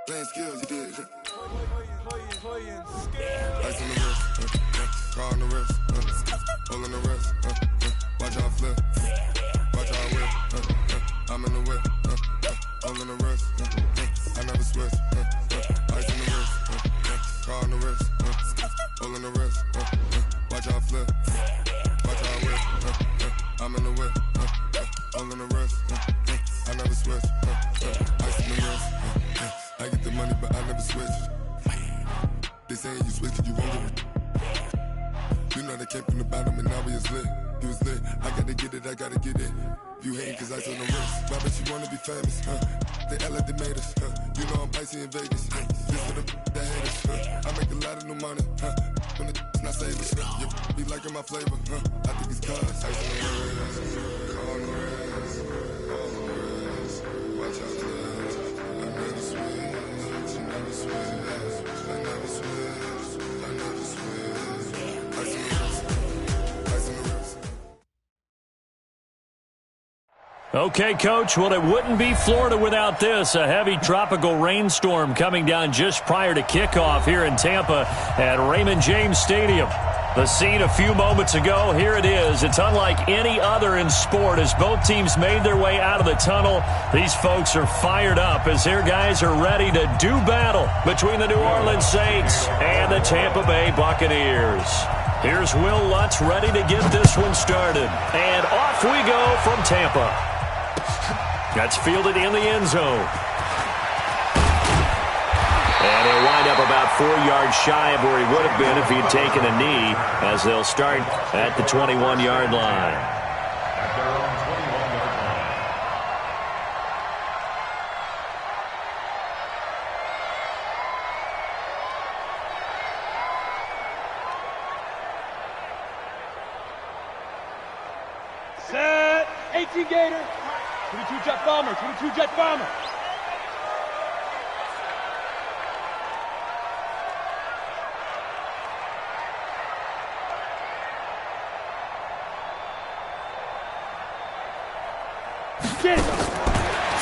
Playing skills, you did. Ice on the wrist, car on the wrist, hole in the wrist, watch how I flip, watch how I whip, I'm in the whip, hole in the wrist, I never switch, ice on the wrist, car on the wrist, hole in the wrist, watch how I flip, watch how I whip, I'm in the whip, hole in the wrist, I never switch, ice on the wrist, I get the money but I never switch. They saying you switch cause you won't get it. You know they came from the bottom and now we is lit. You was lit, I gotta get it, I gotta get it. You hating cause ice on the wrist. Why bet you wanna be famous, They act like they made us, You know I'm icy in Vegas, This for the that hate us, I make a lot of new money, When the not save us, You be liking my flavor, I think it's cause ice on the wrist, car on the wrist, all on the wrist, watch out this, I never switch, you never switch. Okay, Coach, well, it wouldn't be Florida without this. A heavy tropical rainstorm coming down just prior to kickoff here in Tampa at Raymond James Stadium. The scene a few moments ago, here it is. It's unlike any other in sport as both teams made their way out of the tunnel. These folks are fired up as their guys are ready to do battle between the New Orleans Saints and the Tampa Bay Buccaneers. Here's Will Lutz ready to get this one started. And off we go from Tampa. That's fielded in the end zone. And he'll wind up about 4 yards shy of where he would have been if he'd taken a knee, as they'll start at the 21-yard line. Set, 18 Gator, 22 Jet Bomber, 22 Jet Bomber.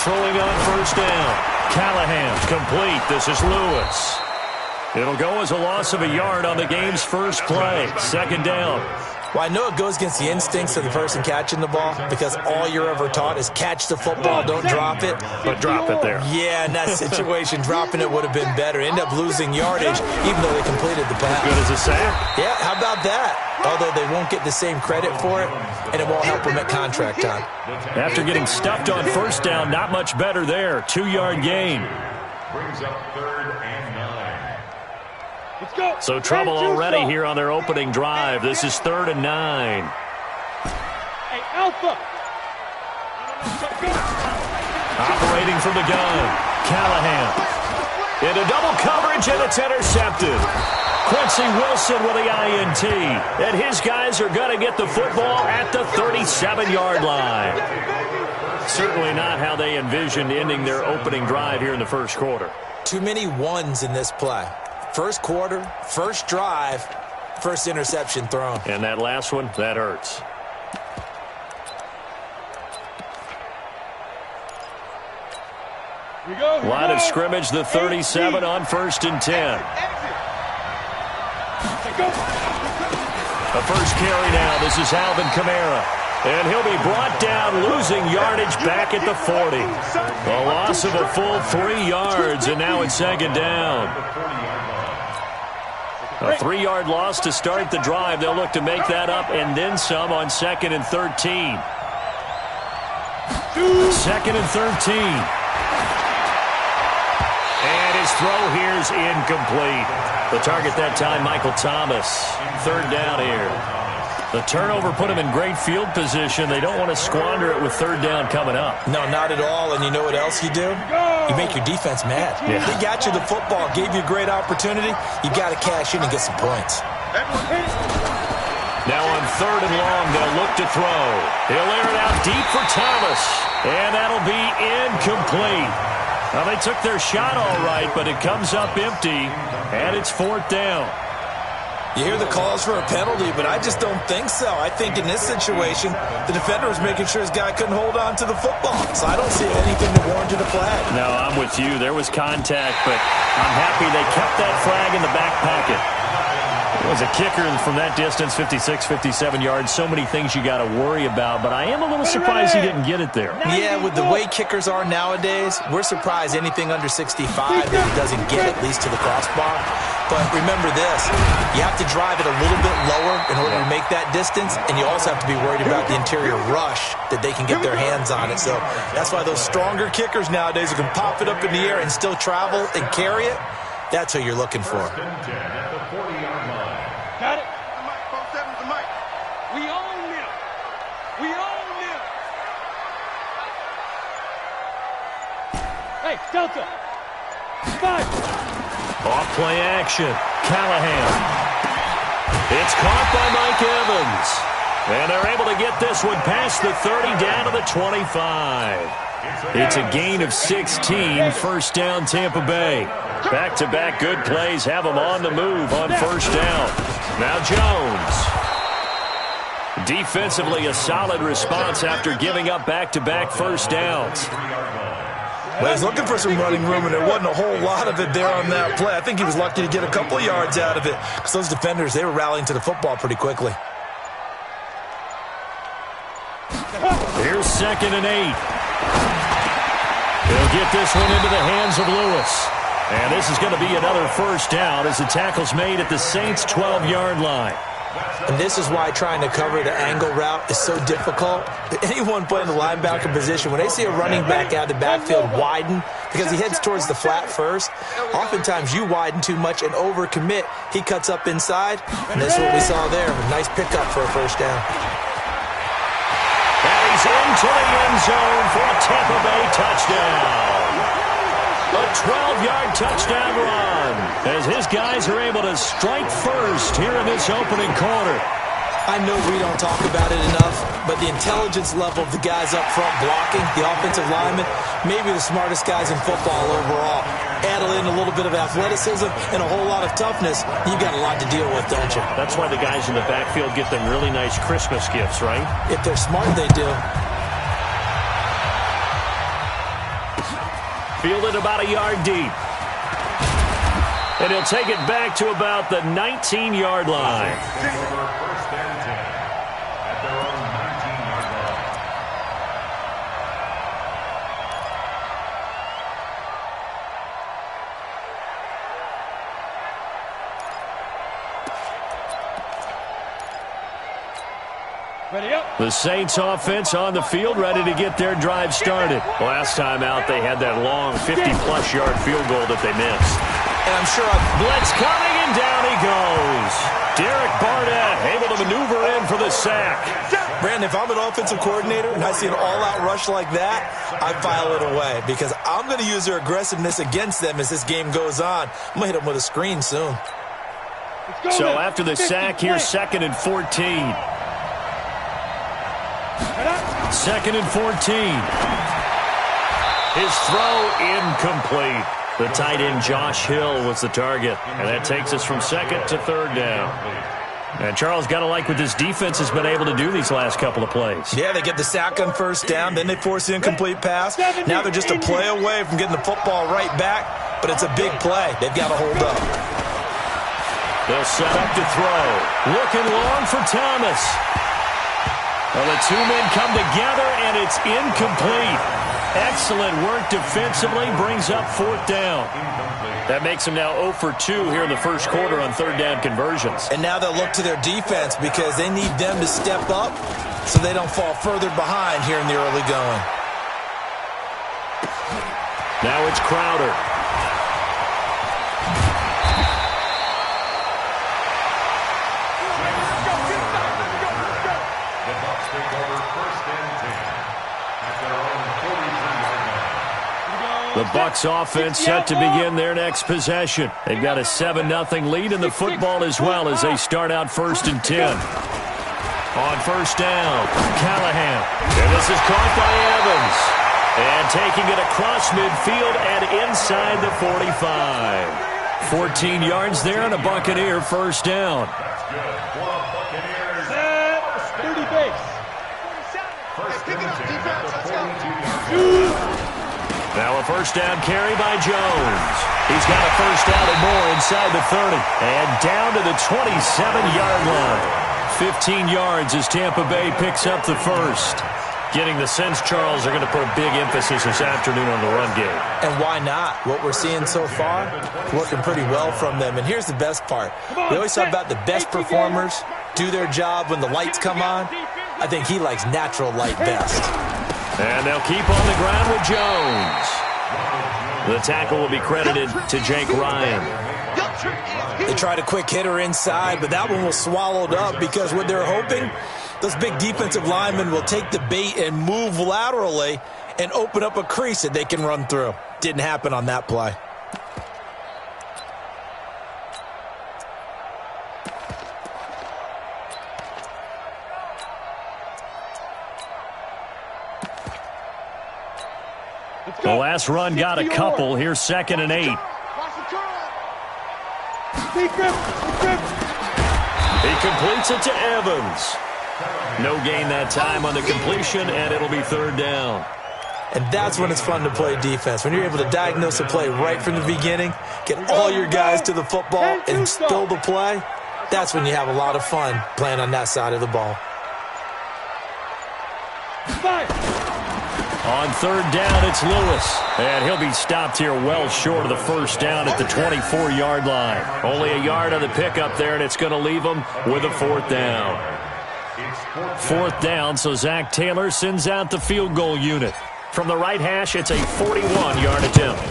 Throwing on first down. Callahan complete. This is Lewis. It'll go as a loss of a yard on the game's first play. Second down. Well, I know it goes against the instincts of the person catching the ball because all you're ever taught is catch the football, don't drop it. But drop it there. Yeah, in that situation, dropping it would have been better. End up losing yardage even though they completed the pass. As good as a sack. Yeah, how about that? Although they won't get the same credit for it, and it won't help them at contract time. After getting stuffed on first down, not much better there. 2-yard gain. Brings up 3rd and 9. Let's go. So trouble already here on their opening drive. This is 3rd and 9. Hey, Alpha. Operating from the gun. Callahan. Into double coverage, and it's intercepted. Quincy Wilson with the INT. And his guys are going to get the football at the 37-yard line. Certainly not how they envisioned ending their opening drive here in the first quarter. Too many ones in this play. First quarter, first drive, first interception thrown. And that last one, that hurts. Line of scrimmage, the 37 on 1st and 10. A first carry now. This is Alvin Kamara. And he'll be brought down, losing yardage back at the 40. A loss of a full 3 yards, and now it's 2nd down. A 3-yard loss to start the drive. They'll look to make that up and then some on 2nd and 13. 2nd and 13. And his throw here is incomplete. The target that time, Michael Thomas. 3rd down here. The turnover put him in great field position. They don't want to squander it with 3rd down coming up. No, not at all. And you know what else you do? You make your defense mad. Yeah. They got you the football, gave you a great opportunity. You got to cash in and get some points. Now on 3rd and long, they'll look to throw. He'll air it out deep for Thomas. And that'll be incomplete. Now, they took their shot all right, but it comes up empty, and it's 4th down. You hear the calls for a penalty, but I just don't think so. I think in this situation, the defender was making sure his guy couldn't hold on to the football. So I don't see anything that warranted a flag. No, I'm with you. There was contact, but I'm happy they kept that flag in the back pocket. It was a kicker from that distance, 56, 57 yards. So many things you got to worry about, but I am a little surprised he didn't get it there. Yeah, with the way kickers are nowadays, we're surprised anything under 65 that he doesn't get at least to the crossbar. But remember this, you have to drive it a little bit lower in order to make that distance, and you also have to be worried about the interior rush that they can get their hands on it. So that's why those stronger kickers nowadays who can pop it up in the air and still travel and carry it, that's who you're looking for. Got it? The mic, 47's the mic. We own them. We own them. Hey, Delta. 5. Off play action. Callahan. It's caught by Mike Evans. And they're able to get this one past the 30 down to the 25. It's a gain of 16. First down, Tampa Bay. Back-to-back good plays have them on the move on first down. Now Jones. Defensively, a solid response after giving up back-to-back first downs. Well, he's looking for some running room, and there wasn't a whole lot of it there on that play. I think he was lucky to get a couple of yards out of it because those defenders, they were rallying to the football pretty quickly. Here's 2nd and 8. He'll get this one into the hands of Lewis. And this is going to be another first down as the tackle's made at the Saints' 12-yard line. And this is why trying to cover the angle route is so difficult. Anyone playing the linebacker position, when they see a running back out of the backfield widen, because he heads towards the flat first, oftentimes you widen too much and overcommit. He cuts up inside, and that's what we saw there. A nice pickup for a first down. And he's into the end zone for a Tampa Bay touchdown. A 12-yard touchdown run as his guys are able to strike first here in this opening quarter. I know we don't talk about it enough, but the intelligence level of the guys up front blocking, the offensive linemen, maybe the smartest guys in football overall. Add in a little bit of athleticism and a whole lot of toughness, you've got a lot to deal with, don't you? That's why the guys in the backfield get them really nice Christmas gifts, right? If they're smart, they do. Fielded about a yard deep. And he'll take it back to about the 19-yard line. First and 10 at their own 19-yard line. Ready up. The Saints offense on the field, ready to get their drive started. Last time out, they had that long 50-plus yard field goal that they missed. And I'm sure Blitz coming, and down he goes. Derek Barnett able to maneuver in for the sack. Brandon, if I'm an offensive coordinator and I see an all-out rush like that, I file it away because I'm going to use their aggressiveness against them as this game goes on. I'm going to hit them with a screen soon. So after the sack, here's 2nd and 14. 2nd and 14. His throw incomplete. The tight end Josh Hill was the target. And that takes us from 2nd to 3rd down. And Charles, got to like what this defense has been able to do these last couple of plays. Yeah, they get the sack on first down, then they force the incomplete pass. Now they're just a play away from getting the football right back, but it's a big play. They've got to hold up. They'll set up to throw. Looking long for Thomas. Well, the two men come together, and it's incomplete. Excellent work defensively, brings up 4th down. That makes them now 0 for 2 here in the first quarter on 3rd down conversions. And now they'll look to their defense because they need them to step up so they don't fall further behind here in the early going. Now it's Crowder. The Bucs offense set to begin their next possession. They've got a 7-0 lead in the football as well as they start out 1st and 10. On first down, Callahan. And this is caught by Evans. And taking it across midfield and inside the 45. 14 yards there and a Buccaneer first down. That's good. For the Buccaneers. 30 base. First and 10 at the 42-yard line. Now a first down carry by Jones. He's got a first down and more inside the 30. And down to the 27-yard line. 15 yards as Tampa Bay picks up the first. Getting the sense, Charles, they're going to put a big emphasis this afternoon on the run game. And why not? What we're seeing so far, working pretty well from them. And here's the best part. We always talk about the best performers do their job when the lights come on. I think he likes natural light best. And they'll keep on the ground with Jones. The tackle will be credited to Jake Ryan. They tried a quick hitter inside, but that one was swallowed up because what they're hoping, those big defensive linemen will take the bait and move laterally and open up a crease that they can run through. Didn't happen on that play. The last run got a couple. Here's 2nd and 8. He completes it to Evans. No gain that time on the completion, and it'll be 3rd down. And that's when it's fun to play defense. When you're able to diagnose a play right from the beginning, get all your guys to the football, and spill the play, that's when you have a lot of fun playing on that side of the ball. On 3rd down, it's Lewis. And he'll be stopped here well short of the first down at the 24-yard line. Only a yard on the pickup there, and it's going to leave him with a 4th down. 4th down, so Zach Taylor sends out the field goal unit. From the right hash, it's a 41-yard attempt.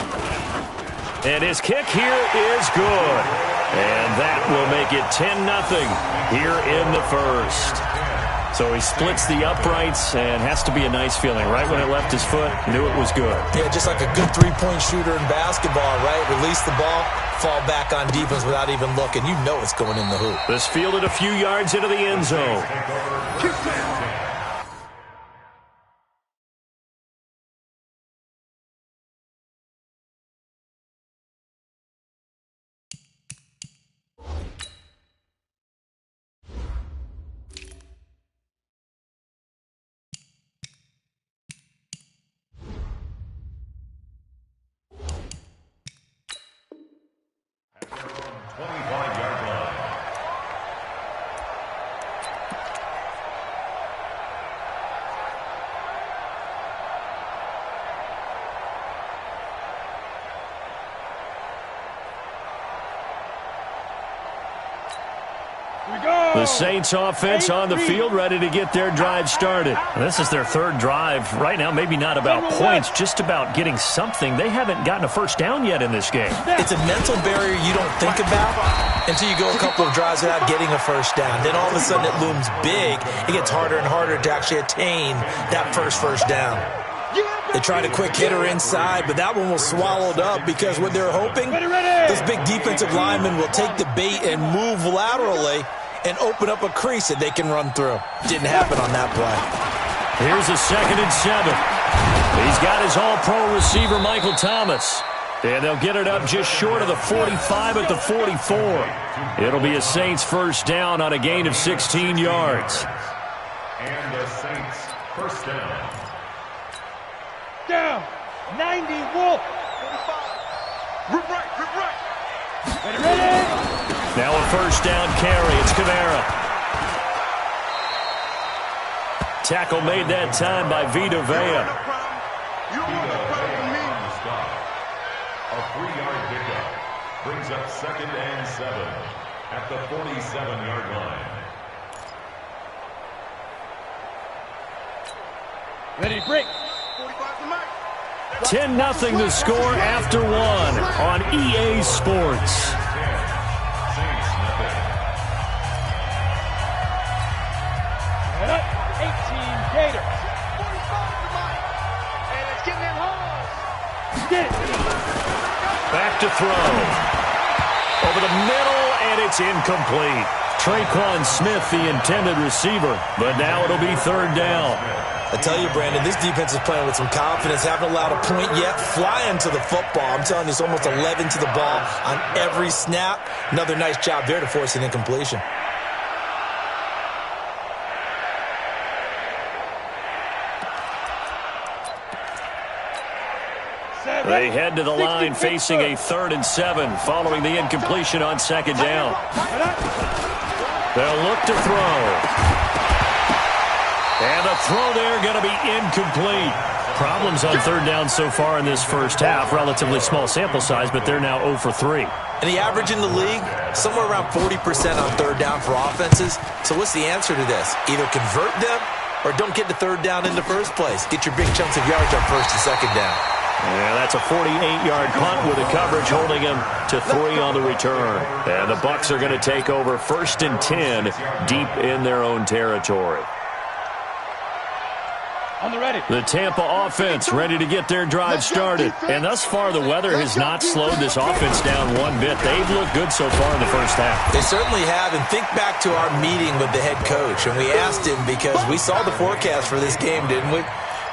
And his kick here is good. And that will make it 10-0 here in the first. So he splits the uprights, and has to be a nice feeling. Right when it left his foot, knew it was good. Yeah, just like a good three-point shooter in basketball, right? Release the ball, fall back on defense without even looking. You know it's going in the hoop. This fielded a few yards into the end zone. The Saints offense on the field, ready to get their drive started. This is their 3rd drive. Right now, maybe not about points, just about getting something. They haven't gotten a first down yet in this game. It's a mental barrier you don't think about until you go a couple of drives without getting a first down. Then all of a sudden it looms big. It gets harder and harder to actually attain that first down. They tried a quick hitter inside, but that one was swallowed up because what they're hoping, those big defensive linemen will take the bait and move laterally and open up a crease that they can run through. Didn't happen on that play. Here's a 2nd and 7. He's got his all-pro receiver, Michael Thomas. And they'll get it up just short of the 45 at the 44. It'll be a Saints first down on a gain of 16 yards. And the Saints first down. Down. 90, Wolf. 45. Rip right. Ready. Now a first down carry. It's Kamara. Tackle made that time by Vita Vea. A 3-yard pickup brings up 2nd and 7 at the 47-yard line. Ready, break. 10-0 the score after 1 on EA Sports. Gators. 45 to Mike. And it's getting in home. Get it. Back to throw. Over the middle, and it's incomplete. Traquan Smith, the intended receiver, but now it'll be 3rd down. I tell you, Brandon, this defense is playing with some confidence. Haven't allowed a point yet. Flying to the football. I'm telling you, it's almost 11 to the ball on every snap. Another nice job there to force an incompletion. They head to the line facing a 3rd and 7 following the incompletion on 2nd down. They'll look to throw. And the throw there going to be incomplete. Problems on 3rd down so far in this first half. Relatively small sample size, but they're now 0 for 3. And the average in the league, somewhere around 40% on 3rd down for offenses. So what's the answer to this? Either convert them or don't get to 3rd down in the first place. Get your big chunks of yards on 1st and 2nd down. Yeah, that's a 48-yard punt with the coverage holding him to 3 on the return. And the Bucs are going to take over 1st and 10 deep in their own territory. On the ready. The Tampa offense ready to get their drive started. And thus far, the weather has not slowed this offense down one bit. They've looked good so far in the first half. They certainly have. And think back to our meeting with the head coach. And we asked him because we saw the forecast for this game, didn't we?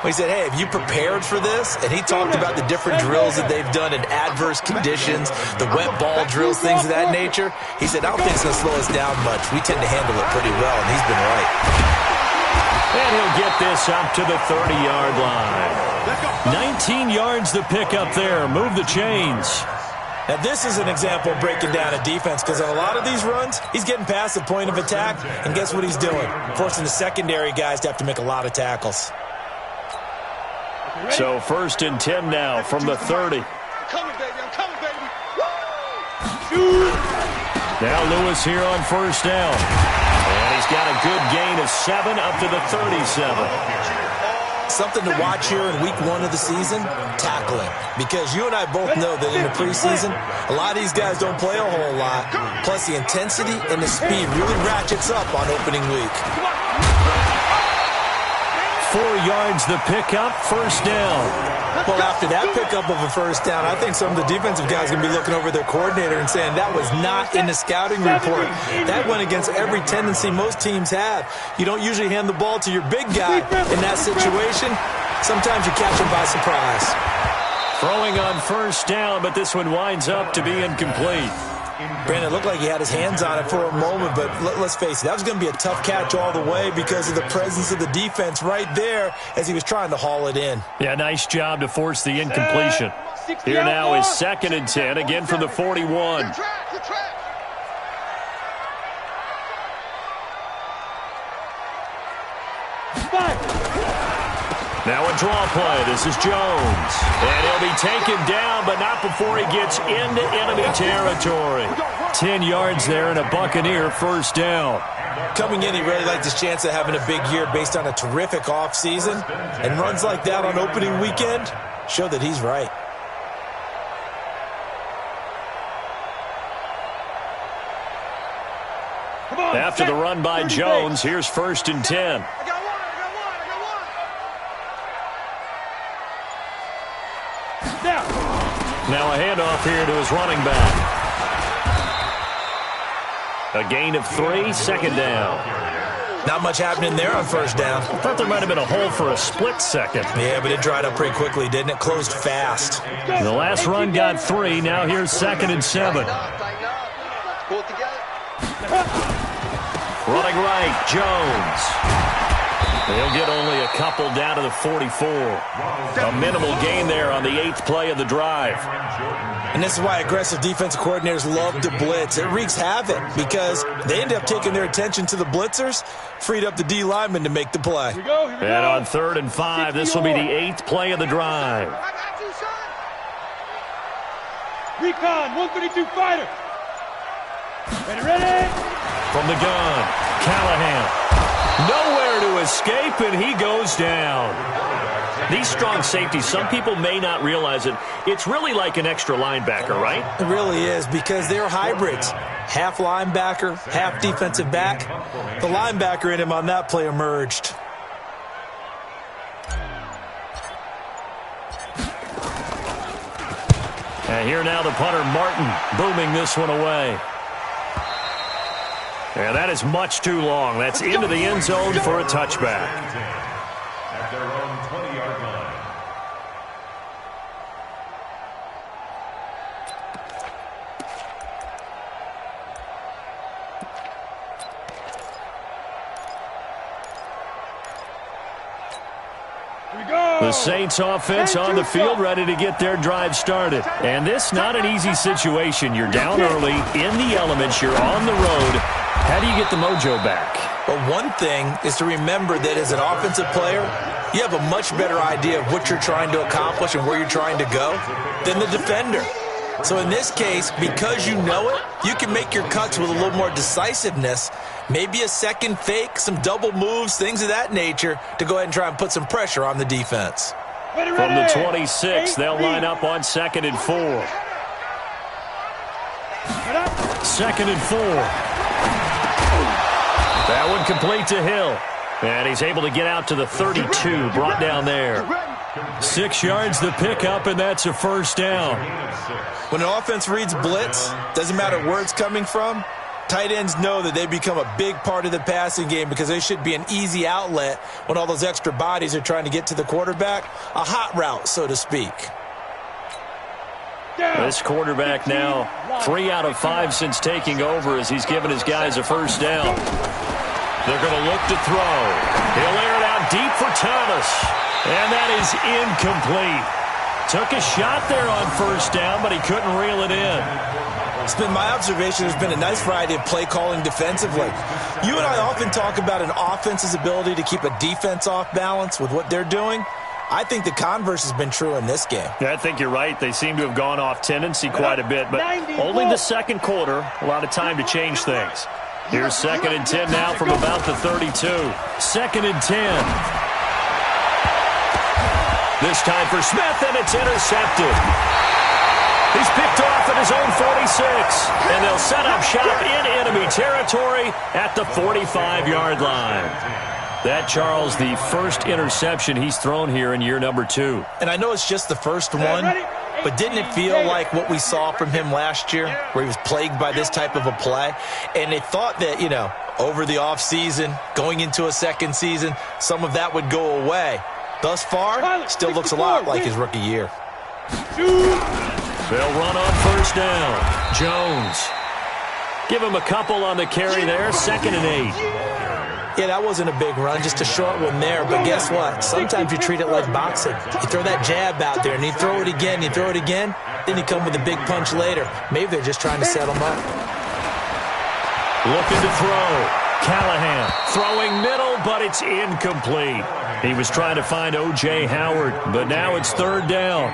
We said, hey, have you prepared for this? And he talked about the different drills that they've done in adverse conditions, the wet ball drills, things of that nature. He said, I don't think it's going to slow us down much. We tend to handle it pretty well, and he's been right. And he'll get this up to the 30-yard line. 19 yards to pick up there. Move the chains. Now, this is an example of breaking down a defense because on a lot of these runs, he's getting past the point of attack, and guess what he's doing? Forcing the secondary guys to have to make a lot of tackles. So 1st and 10 now from the 30. I'm coming, baby. I'm coming, baby. Now Lewis here on 1st down. And he's got a good gain of 7 up to the 37. Something to watch here in week 1 of the season, tackling. Because you and I both know that in the preseason, a lot of these guys don't play a whole lot. Plus the intensity and the speed really ratchets up on opening week. 4 yards the pickup, 1st down. Well, after that pickup of a 1st down, I think some of the defensive guys are going to be looking over their coordinator and saying that was not in the scouting report. That went against every tendency most teams have. You don't usually hand the ball to your big guy in that situation. Sometimes you catch him by surprise. Throwing on 1st down, but this one winds up to be incomplete. Brandon, it looked like he had his hands on it for a moment, but let's face it, that was going to be a tough catch all the way because of the presence of the defense right there as he was trying to haul it in. Yeah, nice job to force the incompletion. Here now is 2nd and 10, again from the 41. Now a draw play. This is Jones. And he'll be taken down, but not before he gets into enemy territory. 10 yards there and a Buccaneer 1st down. Coming in, he really liked his chance of having a big year based on a terrific offseason. And runs like that on opening weekend show that he's right. After the run by Jones, here's 1st and 10. Now a handoff here to his running back. A gain of 3, 2nd down. Not much happening there on 1st down. I thought there might have been a hole for a split second. Yeah, but it dried up pretty quickly, didn't it? Closed fast. The last run got 3. Now here's 2nd and 7. Running right, Jones. He'll get only a couple down to the 44. A minimal gain there on the 8th play of the drive. And this is why aggressive defensive coordinators love to blitz. It wreaks havoc because they end up taking their attention to the blitzers, freed up the D lineman to make the play. Here we go. And on 3rd and 5, this will be the 8th play of the drive. Recon, 132 fighter. Ready? From the gun, Callahan. Nowhere to escape, and he goes down. These strong safeties, some people may not realize it. It's really like an extra linebacker, right? It really is because they're hybrids. Half linebacker, half defensive back. The linebacker in him on that play emerged. And here now the punter, Martin, booming this one away. And that is much too long. That's into the end zone for a touchback. The Saints offense on the field, ready to get their drive started. And this not an easy situation. You're down early, in the elements, you're on the road. How do you get the mojo back? Well, one thing is to remember that as an offensive player, you have a much better idea of what you're trying to accomplish and where you're trying to go than the defender. So in this case, because you know it, you can make your cuts with a little more decisiveness, maybe a second fake, some double moves, things of that nature, to go ahead and try and put some pressure on the defense. From the 26, they'll line up on 2nd and 4. 2nd and 4. That one complete to Hill. And he's able to get out to the 32, brought down there. 6 yards the pickup, and that's a first down. When an offense reads blitz, doesn't matter where it's coming from, tight ends know that they become a big part of the passing game because they should be an easy outlet when all those extra bodies are trying to get to the quarterback. A hot route, so to speak. This quarterback now 3 out of 5 since taking over as he's given his guys a first down. They're going to look to throw. He'll air it out deep for Thomas. And that is incomplete. Took a shot there on first down, but he couldn't reel it in. It's been my observation there's been a nice variety of play calling defensively. You and I often talk about an offense's ability to keep a defense off balance with what they're doing. I think the converse has been true in this game. Yeah, I think you're right. They seem to have gone off tendency quite a bit, but only the second quarter, a lot of time to change things. Here's 2nd and 10 now from about the 32. 2nd and 10. This time for Smith, and it's intercepted. He's picked off at his own 46, and they'll set up shop in enemy territory at the 45-yard line. That, Charles, the first interception he's thrown here in year number 2. And I know it's just the first one, but didn't it feel like what we saw from him last year, where he was plagued by this type of a play? And they thought that, you know, over the offseason, going into a second season, some of that would go away. Thus far, still looks a lot like his rookie year. They'll run on first down. Jones. Give him a couple on the carry there. 2nd and 8. Yeah, that wasn't a big run, just a short one there. But guess what? Sometimes you treat it like boxing. You throw that jab out there, and you throw it again, you throw it again, then you come with a big punch later. Maybe they're just trying to set him up. Looking to throw. Callahan throwing middle, but it's incomplete. He was trying to find O.J. Howard, but now it's 3rd down.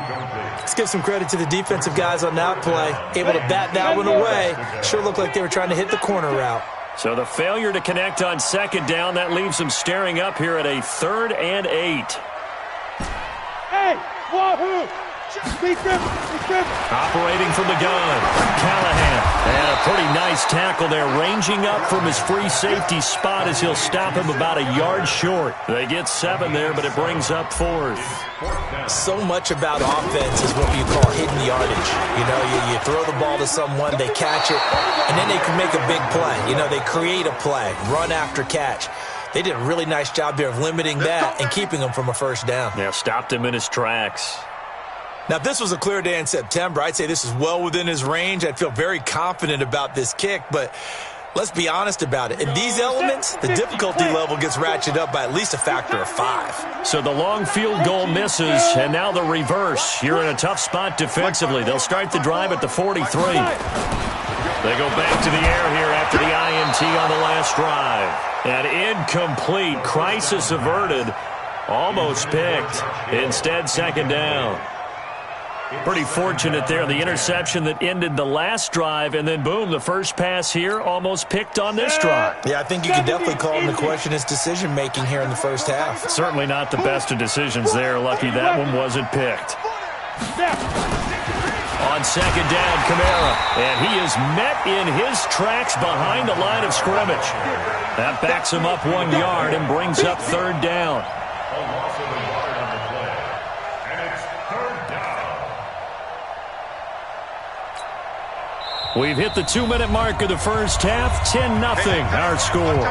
Let's give some credit to the defensive guys on that play. Able to bat that one away. Sure looked like they were trying to hit the corner route. So the failure to connect on 2nd down, that leaves them staring up here at a 3rd and 8. Hey, wahoo! Operating from the gun, Callahan. And a pretty nice tackle there, ranging up from his free safety spot as he'll stop him about a yard short. They get 7 there, but it brings up 4th. So much about offense is what you call hidden yardage. You know, you throw the ball to someone, they catch it, and then they can make a big play. You know, they create a play, run after catch. They did a really nice job there of limiting that and keeping him from a first down. Yeah, stopped him in his tracks. Now, if this was a clear day in September, I'd say this is well within his range. I'd feel very confident about this kick, but let's be honest about it. In these elements, the difficulty level gets ratcheted up by at least a factor of 5. So the long field goal misses, and now the reverse. You're in a tough spot defensively. They'll start the drive at the 43. They go back to the air here after the INT on the last drive. And incomplete. Crisis averted. Almost picked. Instead, 2nd down. Pretty fortunate there. The interception that ended the last drive, and then, boom, the first pass here almost picked on this drive. Yeah, I think you can definitely call him to question his decision-making here in the first half. Certainly not the best of decisions there. Lucky that one wasn't picked. On 2nd down, Kamara, and he is met in his tracks behind the line of scrimmage. That backs him up 1 yard and brings up 3rd down. We've hit the 2-minute mark of the first half. 10-0, our score.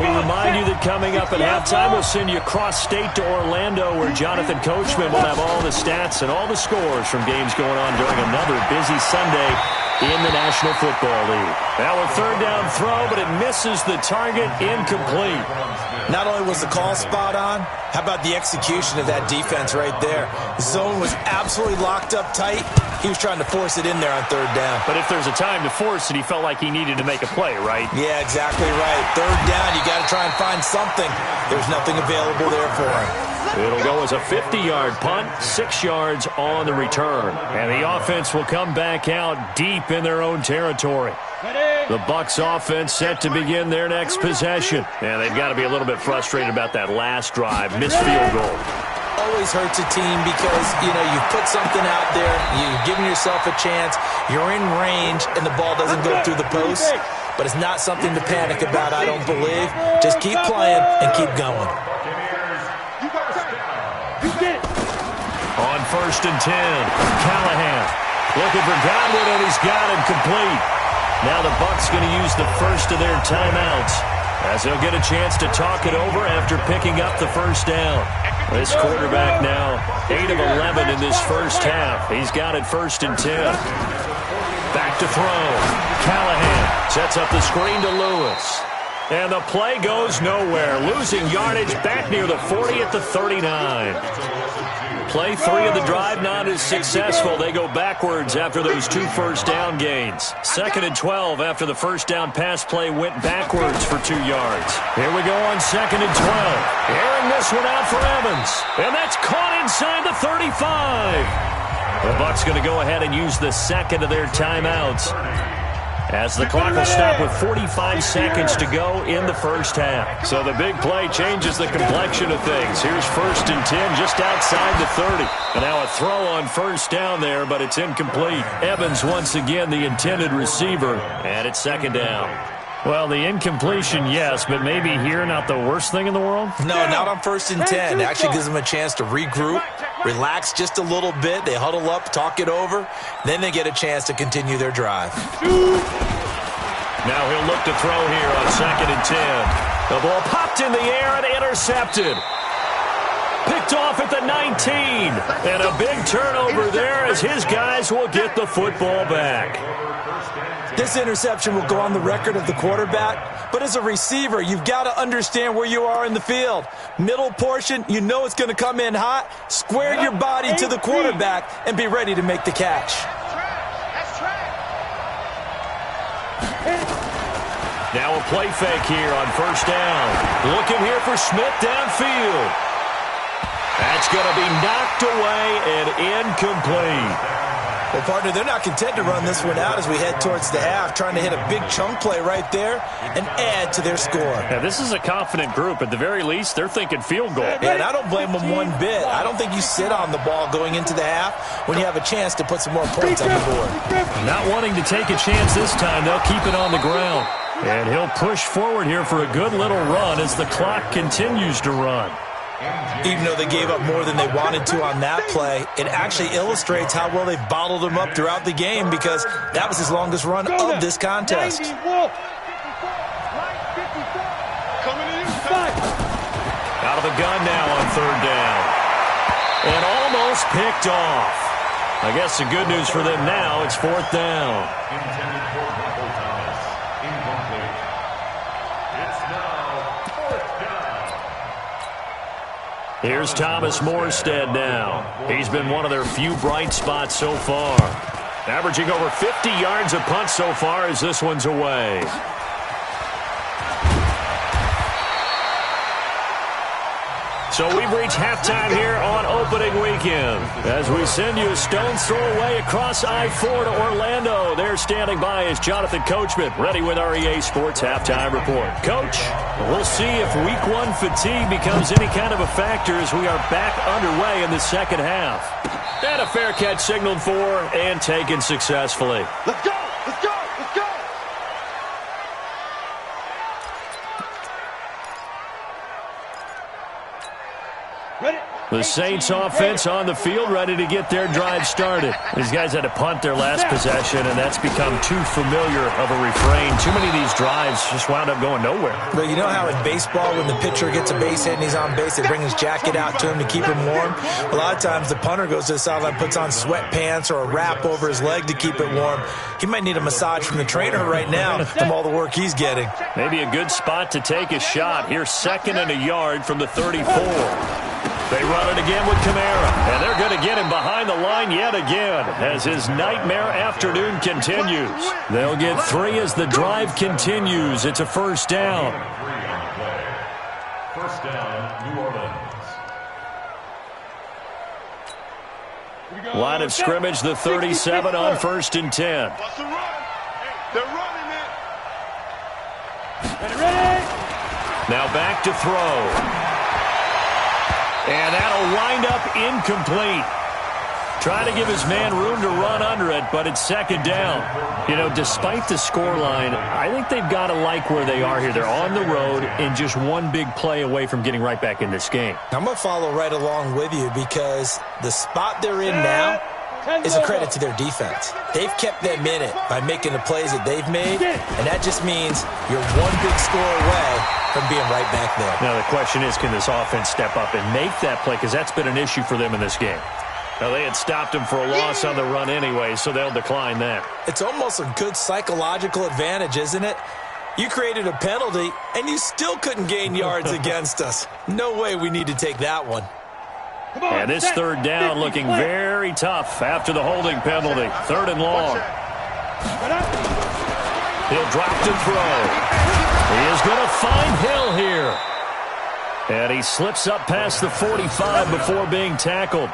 We remind you that coming up at halftime, we'll send you across state to Orlando, where Jonathan Coachman will have all the stats and all the scores from games going on during another busy Sunday in the National Football League. Now a third down throw, but it misses the target, incomplete. Not only was the call spot on, how about the execution of that defense right there? The zone was absolutely locked up tight. He was trying to force it in there on third down. But if there's a time to force it, he felt like he needed to make a play, right? Yeah, exactly right. Third down, you got to try and find something. There's nothing available there for him. It'll go as a 50-yard punt, 6 yards on the return. And the offense will come back out deep in their own territory. The Bucs offense set to begin their next possession. And they've got to be a little bit frustrated about that last drive, missed field goal. Always hurts a team because, you put something out there, you've given yourself a chance, you're in range, and the ball doesn't go through the post. But it's not something to panic about, I don't believe. Just keep playing and keep going. On 1st and 10, Callahan looking for Godwin, and he's got him complete. Now the Bucs going to use the first of their timeouts as they'll get a chance to talk it over after picking up the first down. This quarterback now 8 of 11 in this first half. He's got it 1st and 10. Back to throw. Callahan sets up the screen to Lewis. And the play goes nowhere. Losing yardage back near the 40 at the 39. Play 3 of the drive not as successful. They go backwards after those 2 first down gains. 2nd and 12 after the first down pass play went backwards for 2 yards. Here we go on 2nd and 12. Airing this one out for Evans. And that's caught inside the 35. The Bucs going to go ahead and use the second of their timeouts, as the clock will stop with 45 seconds to go in the first half. So the big play changes the complexion of things. Here's 1st and 10 just outside the 30. And now a throw on first down there, but it's incomplete. Evans once again the intended receiver, and it's 2nd down. Well, the incompletion, yes, but maybe here not the worst thing in the world? No, not on 1st and 10. It actually gives them a chance to regroup, relax just a little bit. They huddle up, talk it over. Then they get a chance to continue their drive. Now he'll look to throw here on 2nd and 10. The ball popped in the air and intercepted. Picked off at the 19. And a big turnover there as his guys will get the football back. This interception will go on the record of the quarterback, but as a receiver, you've got to understand where you are in the field. Middle portion, you know it's going to come in hot. Square your body to the quarterback and be ready to make the catch. Now a play fake here on 1st down. Looking here for Smith downfield. That's going to be knocked away and incomplete. Well, partner, they're not content to run this one out as we head towards the half, trying to hit a big chunk play right there and add to their score. Yeah, this is a confident group. At the very least, they're thinking field goal. Yeah, and I don't blame them one bit. I don't think you sit on the ball going into the half when you have a chance to put some more points on the board. Not wanting to take a chance this time, they'll keep it on the ground. And he'll push forward here for a good little run as the clock continues to run. Even though they gave up more than they wanted to on that play, it actually illustrates how well they've bottled them up throughout the game, because that was his longest run of this contest. Out of the gun now on 3rd down. And almost picked off. I guess the good news for them now, it's 4th down. Intended for Michael Thomas. Incomplete. It's now 4th down. Here's Thomas Morstead now. He's been one of their few bright spots so far. Averaging over 50 yards a punt so far as this one's away. So we've reached halftime here on opening weekend as we send you a stone's throw away across I-4 to Orlando. There standing by is Jonathan Coachman, ready with our EA Sports Halftime Report. Coach, we'll see if Week 1 fatigue becomes any kind of a factor as we are back underway in the second half. And a fair catch signaled for and taken successfully. Let's go! Let's go! Let's go! The Saints offense on the field, ready to get their drive started. These guys had to punt their last possession, and that's become too familiar of a refrain. Too many of these drives just wound up going nowhere. But you know how in baseball, when the pitcher gets a base hit and he's on base, they bring his jacket out to him to keep him warm? A lot of times the punter goes to the sideline, puts on sweatpants or a wrap over his leg to keep it warm. He might need a massage from the trainer right now from all the work he's getting. Maybe a good spot to take a shot. Here's 2nd and a yard from the 34. They run it again with Kamara, and they're going to get him behind the line yet again as his nightmare afternoon continues. They'll get 3 as the drive continues. It's a first down. First down, New Orleans. Line of scrimmage, the 37 on 1st and 10. What's the run? They're running it. Now back to throw. And that'll wind up incomplete. Trying to give his man room to run under it, but it's 2nd down. You know, despite the scoreline, I think they've got to like where they are here. They're on the road and just one big play away from getting right back in this game. I'm going to follow right along with you because the spot they're in now is a credit to their defense. They've kept them in it by making the plays that they've made, and that just means you're one big score away from being right back there. Now the question is, can this offense step up and make that play? Because that's been an issue for them in this game. Now they had stopped him for a loss on the run anyway, so they'll decline that. It's almost a good psychological advantage, isn't it? You created a penalty, and you still couldn't gain yards against us. No way we need to take that one. And this 3rd down looking very tough after the holding penalty. 3rd and long. He'll drop to throw. He is going to find Hill here. And he slips up past the 45 before being tackled.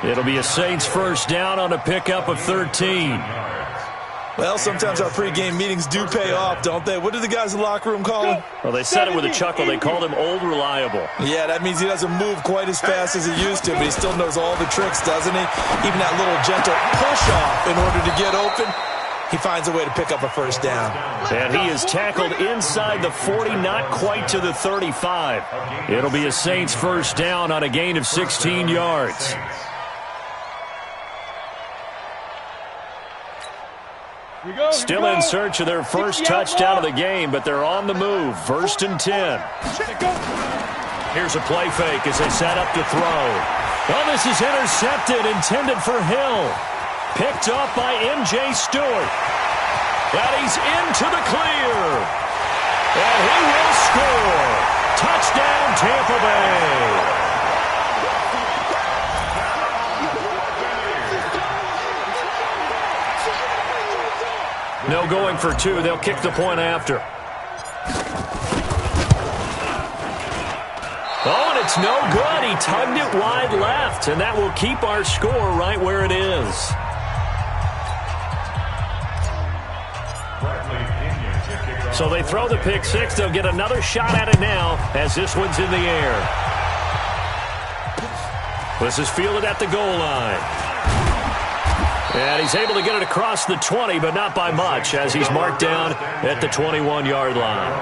It'll be a Saints first down on a pickup of 13. Well, sometimes our pregame meetings do pay off, don't they? What do the guys in the locker room call him? Well, they said it with a chuckle. They called him Old Reliable. Yeah, that means he doesn't move quite as fast as he used to, but he still knows all the tricks, doesn't he? Even that little gentle push-off in order to get open. He finds a way to pick up a first down. And he is tackled inside the 40, not quite to the 35. It'll be a Saints first down on a gain of 16 yards. Still in search of their first touchdown of the game, but they're on the move. 1st and 10. Here's a play fake as they set up to throw. Well, this is intercepted, intended for Hill. Picked up by M.J. Stewart. And he's into the clear. And he will score. Touchdown, Tampa Bay. No going for 2. They'll kick the point after. Oh, and it's no good. He tugged it wide left, and that will keep our score right where it is. So they throw the pick 6. They'll get another shot at it now as this one's in the air. This is fielded at the goal line. And he's able to get it across the 20, but not by much, as he's marked down at the 21-yard line.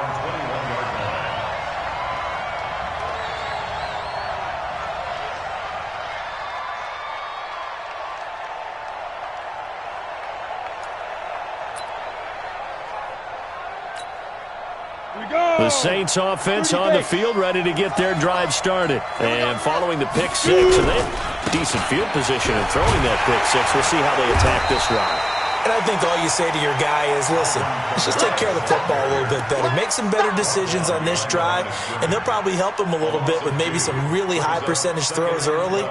The Saints offense on the field, ready to get their drive started. And following the pick 6, and they have decent field position in throwing that pick 6. We'll see how they attack this drive. And I think all you say to your guy is, listen, let's just take care of the football a little bit better. Make some better decisions on this drive, and they'll probably help him a little bit with maybe some really high percentage throws early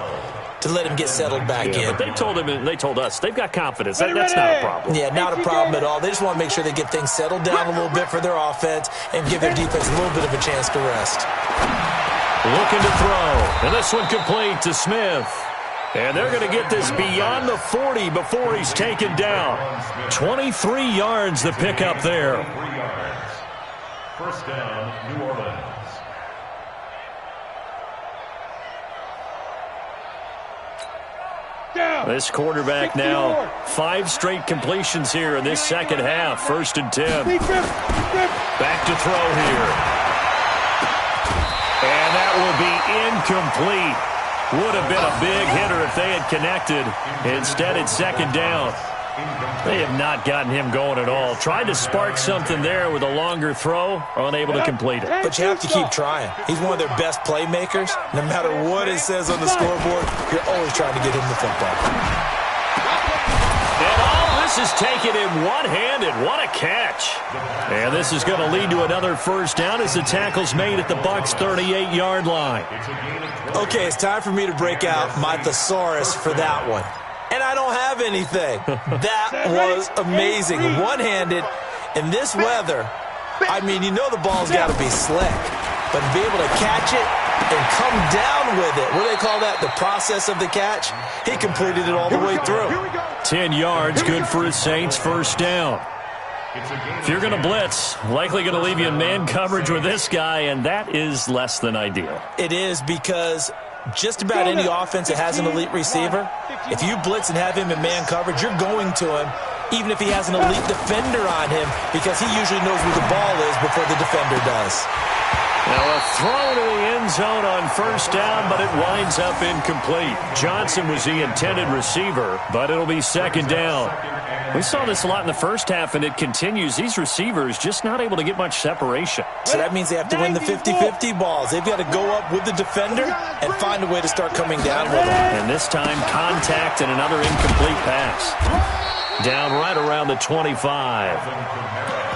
to let him get settled back in. But they told him, and they told us, they've got confidence. That's not a problem. Yeah, not a problem at all. They just want to make sure they get things settled down a little bit for their offense and give their defense a little bit of a chance to rest. Looking to throw, and this one complete to Smith. And they're going to get this beyond the 40 before he's taken down. 23 yards the pickup there. 3 yards. First down, New Orleans. This quarterback now 5 straight completions here in this second half. 1st and 10. Back to throw here. And that will be incomplete. Would have been a big hitter if they had connected. Instead, it's second down. They have not gotten him going at all. Tried to spark something there with a longer throw, unable to complete it. But you have to keep trying. He's one of their best playmakers. No matter what it says on the scoreboard, you're always trying to get him the football. And all this is taken in one-handed. What a catch. And this is going to lead to another first down as the tackle's made at the Bucs' 38-yard line. Okay, it's time for me to break out my thesaurus for that one. And I don't have anything. That was amazing. One-handed in this weather. I mean, you know the ball's got to be slick. But to be able to catch it and come down with it, what do they call that? The process of the catch? He completed it all the way through. 10 yards, good for his Saints, first down. If you're going to blitz, likely going to leave you in man coverage with this guy, and that is less than ideal. It is, because just about any offense that has an elite receiver, if you blitz and have him in man coverage, you're going to him, even if he has an elite defender on him, because he usually knows where the ball is before the defender does. Now a throw to the end zone on first down, but it winds up incomplete. Johnson was the intended receiver, but it'll be second down. We saw this a lot in the first half, and it continues. These receivers just not able to get much separation. So that means they have to win the 50-50 balls. They've got to go up with the defender and find a way to start coming down with him. And this time, contact and another incomplete pass. Down right around the 25.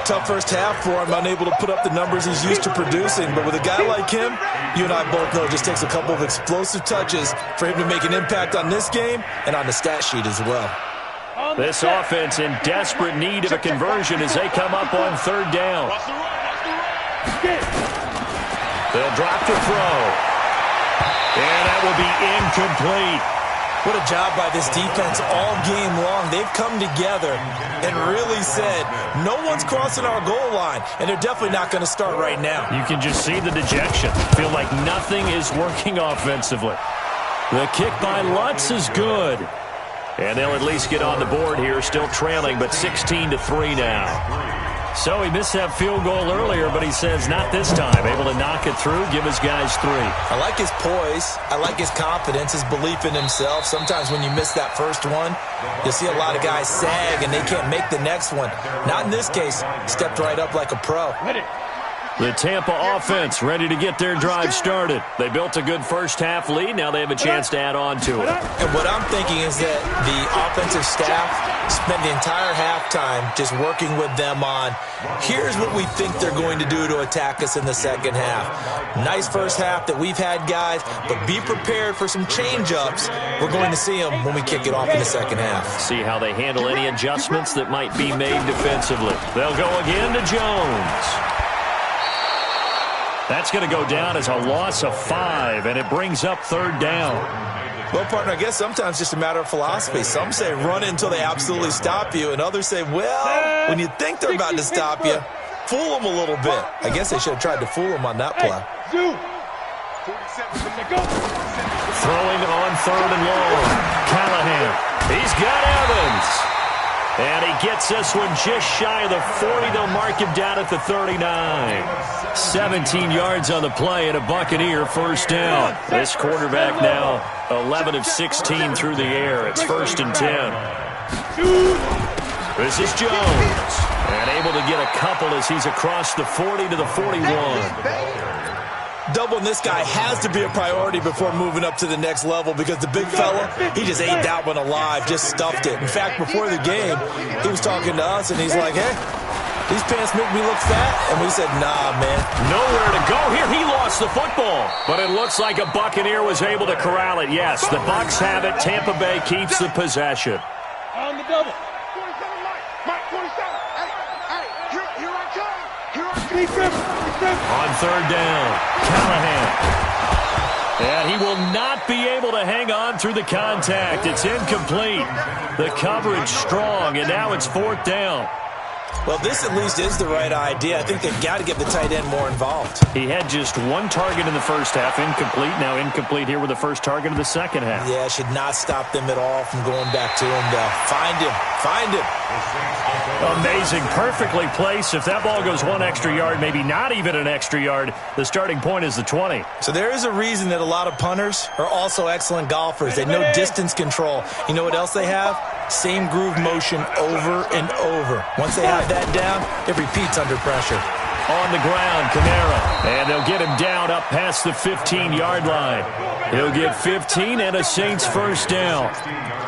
Tough first half for him, unable to put up the numbers he's used to producing. But with a guy like him, you and I both know it just takes a couple of explosive touches for him to make an impact on this game and on the stat sheet as well. This offense in desperate need of a conversion as they come up on third down. They'll drop the throw. And that will be incomplete. What a job by this defense all game long. They've come together and really said, no one's crossing our goal line, and they're definitely not going to start right now. You can just see the dejection. Feel like nothing is working offensively. The kick by Lutz is good. And they'll at least get on the board here, still trailing, but 16-3 now. So he missed that field goal earlier, but he says not this time. Able to knock it through, give his guys 3. I like his poise. I like his confidence, his belief in himself. Sometimes when you miss that first one, you'll see a lot of guys sag and they can't make the next one. Not in this case. Stepped right up like a pro. The Tampa offense ready to get their drive started. They built a good first-half lead. Now they have a chance to add on to it. And what I'm thinking is that the offensive staff spent the entire halftime just working with them on, here's what we think they're going to do to attack us in the second half. Nice first half that we've had, guys, but be prepared for some change-ups. We're going to see them when we kick it off in the second half. See how they handle any adjustments that might be made defensively. They'll go again to Jones. That's going to go down as a loss of 5, and it brings up third down. Well, partner, I guess sometimes it's just a matter of philosophy. Some say run until they absolutely stop you, and others say, well, when you think they're about to stop you, fool them a little bit. I guess they should have tried to fool them on that play. Throwing on third and long. Callahan. He's got Evans. And he gets this one just shy of the 40. They'll mark him down at the 39. 17 yards on the play and a Buccaneer first down. This quarterback now 11 of 16 through the air. It's first and 10. This is Jones. And able to get a couple as he's across the 40 to the 41. Doubling this guy has to be a priority before moving up to the next level, because the big fella, he just ate that one alive, just stuffed it. In fact, before the game, he was talking to us, and he's like, hey, these pants make me look fat. And we said, nah, man. Nowhere to go here. He lost the football. But it looks like a Buccaneer was able to corral it. Yes, the Bucs have it. Tampa Bay keeps the possession. On the double. 27, Mike 27. Hey, here I come. On third down, Callahan. And he will not be able to hang on through the contact. It's incomplete. The coverage strong, and now it's fourth down. Well, this at least is the right idea. I think they've got to get the tight end more involved. He had just one target in the first half, incomplete. Now incomplete here with the first target of the second half. Yeah, should not stop them at all from going back to him, though. Find him. Find him. Amazing. Perfectly placed. If that ball goes one extra yard, maybe not even an extra yard, the starting point is the 20. So there is a reason that a lot of punters are also excellent golfers. They know distance control. You know what else they have? Same groove motion over and over. Once they have that down, it repeats under pressure. On the ground, Kamara. And they'll get him down up past the 15-yard line. He'll get 15 and a Saints first down.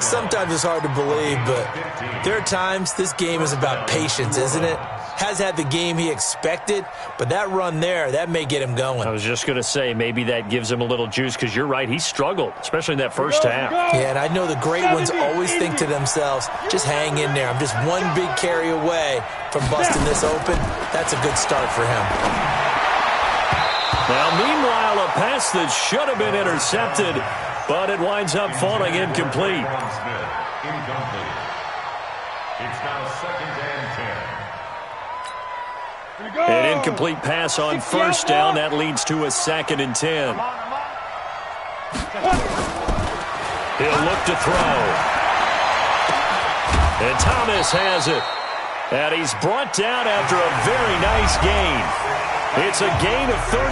Sometimes it's hard to believe, but there are times this game is about patience, isn't it? Has had the game he expected, but that run there, that may get him going. I was just going to say, maybe that gives him a little juice, because you're right, he struggled, especially in that first half. Yeah, and I know the great ones always think to themselves, just hang in there. I'm just one big carry away from busting this open. That's a good start for him. Now, meanwhile, a pass that should have been intercepted, but it winds up falling incomplete. Incomplete. It's now second and 10. An incomplete pass on first down. That leads to a second and 10. He'll look to throw. And Thomas has it. And he's brought down after a very nice gain. It's a gain of 34.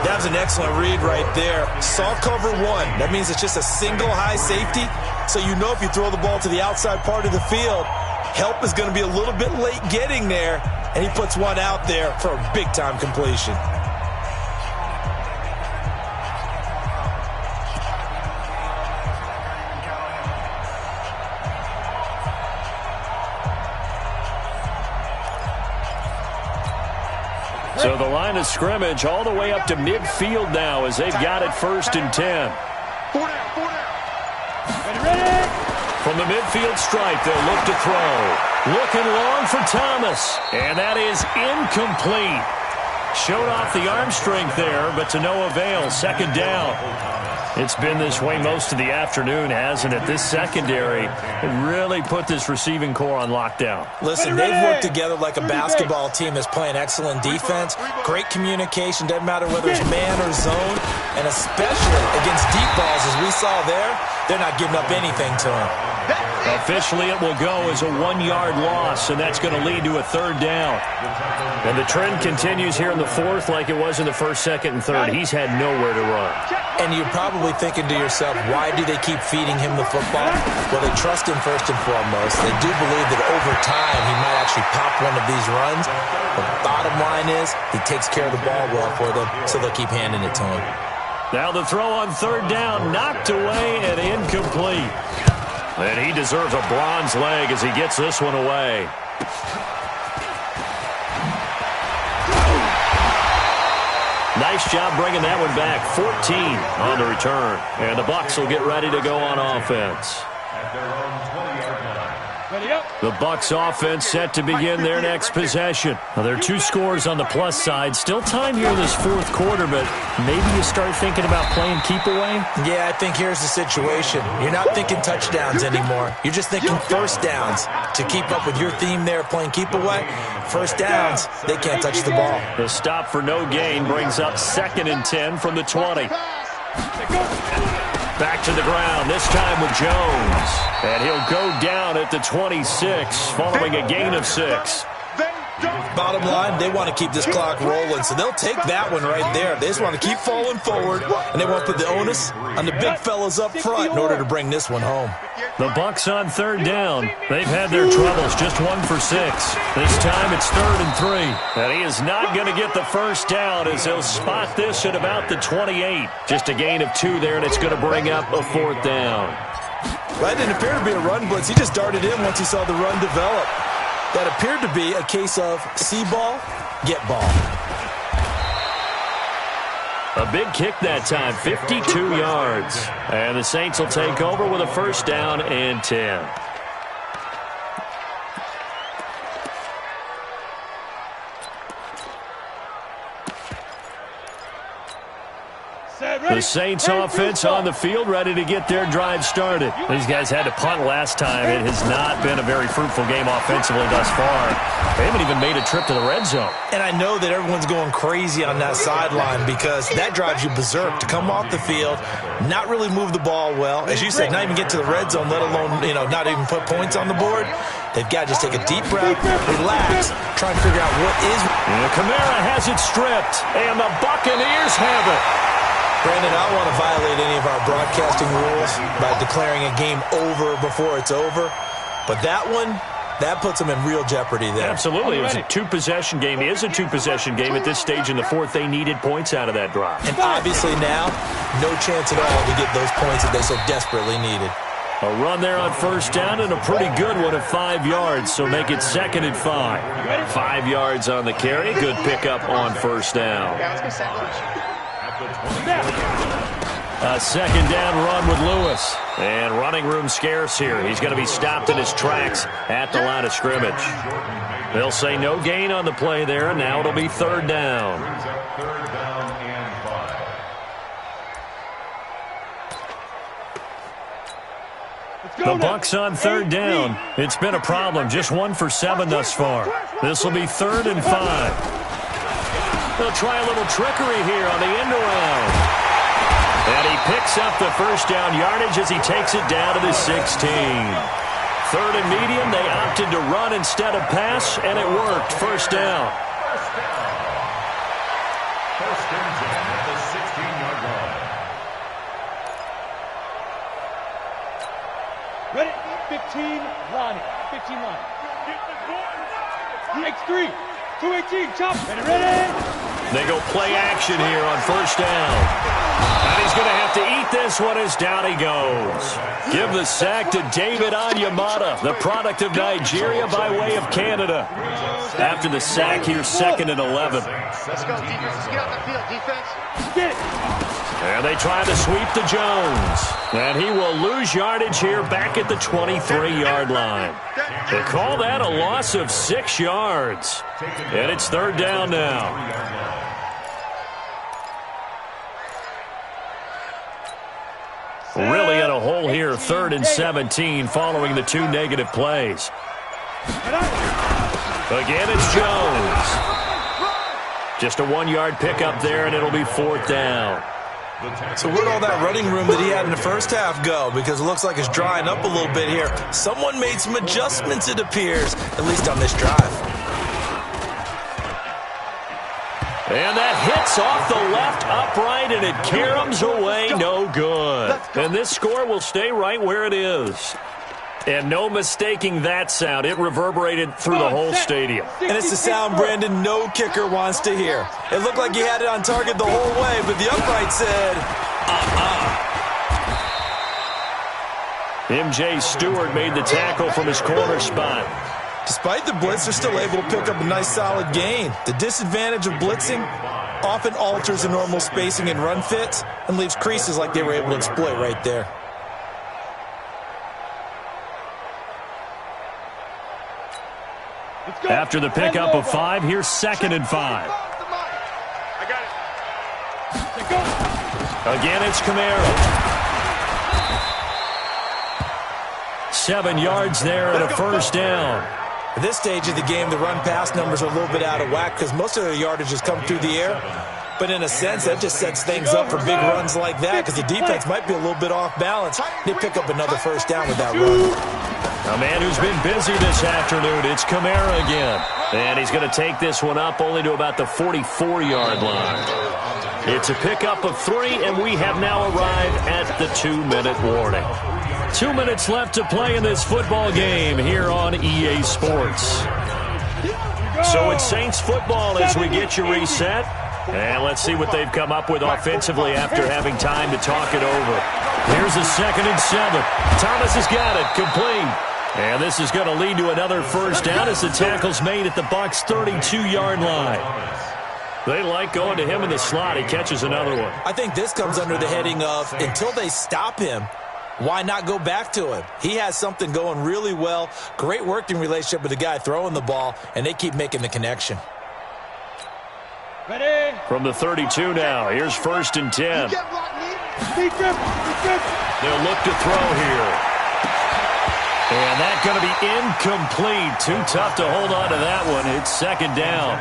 That was an excellent read right there. Saw cover one. That means it's just a single high safety. So you know if you throw the ball to the outside part of the field, help is going to be a little bit late getting there. And he puts one out there for a big-time completion. So the line of scrimmage all the way up to midfield now as they've got it first and 10. From the midfield stripe, they'll look to throw. Looking long for Thomas. And that is incomplete. Showed off the arm strength there, but to no avail. Second down. It's been this way most of the afternoon, hasn't it? This secondary really put this receiving core on lockdown. Listen, they've worked together like a basketball team that's playing excellent defense. Great communication, doesn't matter whether it's man or zone. And especially against deep balls, as we saw there, they're not giving up anything to them. Officially, it will go as a 1-yard loss, and that's going to lead to a third down. And the trend continues here in the fourth like it was in the first, second, and third. He's had nowhere to run. And you're probably thinking to yourself, why do they keep feeding him the football? Well, they trust him first and foremost. They do believe that over time he might actually pop one of these runs. The bottom line is he takes care of the ball well for them, so they'll keep handing it to him. Now the throw on third down, knocked away and incomplete. And he deserves a bronze leg as he gets this one away. Nice job bringing that one back. 14 on the return. And the Bucs will get ready to go on offense. At their own 20-yard line. The Bucs offense set to begin their next possession. Now, there are 2 scores on the plus side. Still time here in this fourth quarter, but maybe you start thinking about playing keep away? Yeah, I think here's the situation. You're not thinking touchdowns anymore. You're just thinking first downs. To keep up with your theme there, playing keep away, first downs, they can't touch the ball. The stop for no gain brings up second and 10 from the 20. Back to the ground, this time with Jones. And he'll go down at the 26, following a gain of 6. Bottom line, they want to keep this clock rolling, so they'll take that one right there. They just want to keep falling forward, and they want to put the onus on the big fellas up front in order to bring this one home. The Bucs on third down. They've had their troubles, just 1 for 6. This time it's third and 3. And he is not going to get the first down as he'll spot this at about the 28. Just a gain of 2 there, and it's going to bring up a fourth down. That didn't appear to be a run blitz. He just darted in once he saw the run develop. That appeared to be a case of see ball, get ball. A big kick that time, 52 yards. And the Saints will take over with a first down and 10. The Saints offense on the field, ready to get their drive started. These guys had to punt last time. It has not been a very fruitful game offensively thus far. They haven't even made a trip to the red zone. And I know that everyone's going crazy on that sideline because that drives you berserk to come off the field, not really move the ball well. As you said, not even get to the red zone, let alone, not even put points on the board. They've got to just take a deep breath, relax, try and figure out what is. And Kamara has it stripped, and the Buccaneers have it. Brandon, I don't want to violate any of our broadcasting rules by declaring a game over before it's over, but that one, that puts them in real jeopardy there. Absolutely. It was a two-possession game. It is a two-possession game at this stage in the fourth. They needed points out of that drive. And obviously now, no chance at all to get those points that they so desperately needed. A run there on first down and a pretty good one at 5 yards, so make it 2nd and 5. 5 yards on the carry. Good pickup on first down. A second down run with Lewis. And running room scarce here. He's going to be stopped in his tracks at the line of scrimmage. They'll say no gain on the play there, and now it'll be 3rd down. The Bucs on 3rd down. It's been a problem. Just 1 for 7 thus far. This will be 3rd and 5. They'll try a little trickery here on the end around. And he picks up the first down yardage as he takes it down to the 16. 3rd and medium. They opted to run instead of pass, and it worked. First down. First and 10 at the 16-yard line. Ready? 15, Lonnie. 15, Lonnie. X3, 218, chop. Ready? They go play action here on first down. And he's going to have to eat this one as down he goes. Give the sack to David Onyemata, the product of Nigeria by way of Canada. After the sack, here's 2nd and 11. Let's go, defense. Let's get off the field, defense. Get it. And they try to sweep to Jones. And he will lose yardage here back at the 23-yard line. They call that a loss of 6 yards. And it's 3rd down now. Really in a hole here, 3rd and 17 following the 2 negative plays. Again, it's Jones. Just a 1-yard pickup there, and it'll be 4th down. So where'd all that running room that he had in the first half go? Because it looks like it's drying up a little bit here. Someone made some adjustments, it appears, at least on this drive. And that hits off the left upright, and it caroms away, no good. And this score will stay right where it is. And no mistaking that sound. It reverberated through the whole stadium. And it's the sound, Brandon, no kicker wants to hear. It looked like he had it on target the whole way, but the upright said, MJ Stewart made the tackle from his corner spot. Despite the blitz, they're still able to pick up a nice solid gain. The disadvantage of blitzing often alters the normal spacing and run fits and leaves creases like they were able to exploit right there. After the pickup of 5, here's 2nd and 5. I got it. Again, it's Kamara. 7 yards there and a first down. At this stage of the game, the run-pass numbers are a little bit out of whack because most of their yardage has come through the air. But in a sense, that just sets things up for big runs like that because the defense might be a little bit off balance. They pick up another first down with that run. A man who's been busy this afternoon, it's Kamara again. And he's going to take this one up only to about the 44-yard line. It's a pickup of 3, and we have now arrived at the 2-minute warning. 2 minutes left to play in this football game here on EA Sports. So it's Saints football as we get you reset. And let's see what they've come up with offensively after having time to talk it over. Here's a 2nd and 7. Thomas has got it, complete. And this is going to lead to another first down as the tackle's made at the Bucs' 32-yard line. They like going to him in the slot. He catches another one. I think this comes under the heading of until they stop him, why not go back to him? He has something going really well. Great working relationship with the guy throwing the ball, and they keep making the connection. Ready? From the 32 now, here's 1st and 10. Get Rodney. They'll look to throw here. And that's going to be incomplete. Too tough to hold on to that one. It's second down.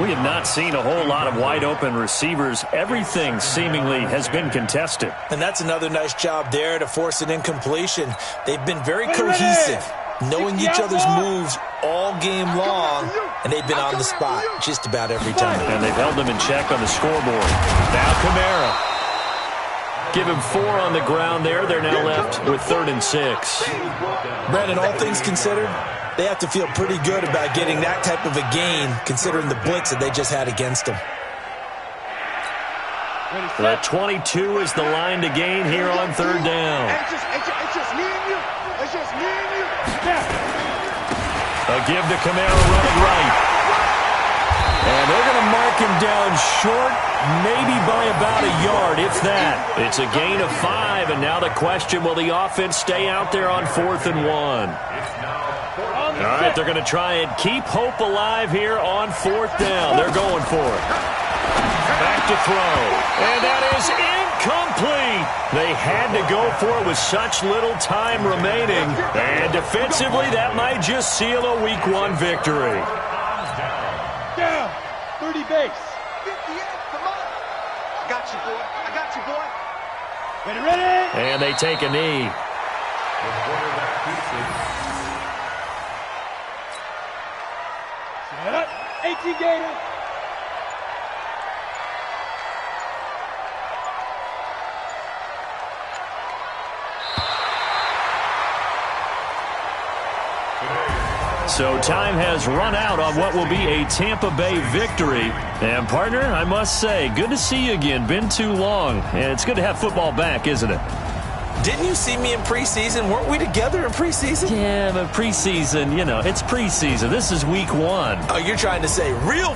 We have not seen a whole lot of wide-open receivers. Everything seemingly has been contested. And that's another nice job there to force an incompletion. They've been very cohesive, knowing each other's moves all game long, and they've been on the spot just about every time. And they've held them in check on the scoreboard. Now Kamara. Give him 4 on the ground there. They're now left with 3rd and 6. Brandon, all things considered, they have to feel pretty good about getting that type of a gain, considering the blitz that they just had against them. The 22 is the line to gain here on 3rd down. It's just me and you. It's just me and you. A give to Kamara running right. And they're going to mark him down short, maybe by about a yard, if that. It's a gain of 5, and now the question, will the offense stay out there on 4th and 1? All right, they're going to try and keep hope alive here on 4th down. They're going for it. Back to throw. And that is incomplete. They had to go for it with such little time remaining. And defensively, that might just seal a Week 1 victory. Down. 30 base. 58. Come on. I got you, boy. I got you, boy. Ready? And they take a knee. Set up. 18 Gator. So time has run out on what will be a Tampa Bay victory. And, partner, I must say, good to see you again. Been too long. And it's good to have football back, isn't it? Didn't you see me in preseason? Weren't we together in preseason? Yeah, but preseason, it's preseason. This is Week 1. Oh, you're trying to say real